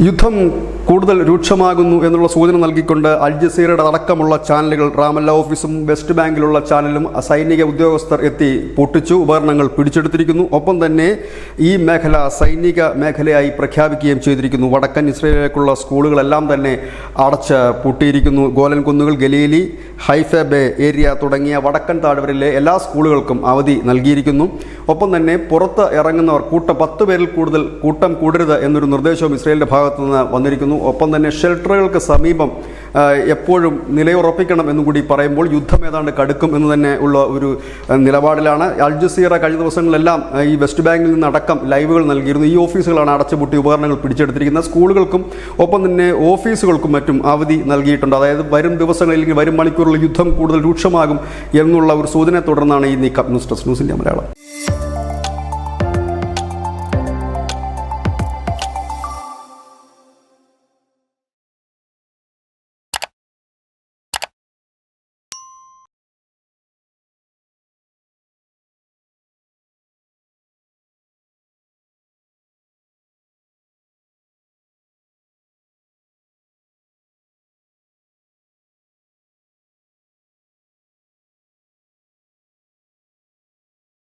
യുദ്ധം കൂടുതൽ രൂക്ഷമാകുന്നു എന്നുള്ള സൂചന നൽകിക്കൊണ്ട് അൽ ജസീറയുടെ അടക്കമുള്ള ചാനലുകൾ റാമല്ല ഓഫീസും വെസ്റ്റ് ബാങ്കിലുള്ള ചാനലും സൈനിക ഉദ്യോഗസ്ഥർ എത്തി പൊട്ടിച്ചു, ഉപകരണങ്ങൾ പിടിച്ചെടുത്തിരിക്കുന്നു. ഒപ്പം തന്നെ ഈ മേഖല സൈനിക മേഖലയായി പ്രഖ്യാപിക്കുകയും ചെയ്തിരിക്കുന്നു. വടക്കൻ ഇസ്രയേലിലേക്കുള്ള സ്കൂളുകളെല്ലാം തന്നെ അടച്ച് പൂട്ടിയിരിക്കുന്നു. ഗോലൻ കുന്നുകൾ, ഗലീലി, ഹൈഫ ബേ ഏരിയ തുടങ്ങിയ വടക്കൻ താഴ്വരയിലെ എല്ലാ സ്കൂളുകൾക്കും അവധി നൽകിയിരിക്കുന്നു. ഒപ്പം തന്നെ പുറത്ത് ഇറങ്ങുന്നവർ 10 പേരിൽ കൂടുതൽ കൂട്ടം കൂടരുത് എന്നൊരു നിർദ്ദേശവും ഇസ്രയേലിൻ്റെ ഭാഗത്തു നിന്ന് വന്നിരിക്കുന്നു. ഒപ്പം തന്നെ ഷെൽട്ടറുകൾക്ക് സമീപം എപ്പോഴും നിലയുറപ്പിക്കണം എന്നുകൂടി പറയുമ്പോൾ യുദ്ധം ഏതാണ്ട് കടുക്കും എന്ന് തന്നെ ഉള്ള ഒരു നിലപാടിലാണ്. അൽ ജസീറ കഴിഞ്ഞ ദിവസങ്ങളിലെല്ലാം ഈ വെസ്റ്റ് ബാങ്കിൽ നിന്നടക്കം ലൈവുകൾ നൽകിയിരുന്നു. ഈ ഓഫീസുകളാണ് അടച്ചുപൂട്ടി ഉപകരണങ്ങൾ പിടിച്ചെടുത്തിരിക്കുന്നത്. സ്കൂളുകൾക്കും ഒപ്പം തന്നെ ഓഫീസുകൾക്കും മറ്റും അവധി നൽകിയിട്ടുണ്ട്. അതായത് വരും ദിവസങ്ങളിൽ വരും മണിക്കൂറിൽ യുദ്ധം കൂടുതൽ രൂക്ഷമാകും എന്നുള്ള ഒരു സൂചനയെ തുടർന്നാണ് ഈ നീക്കം. News desk news India Malayalam.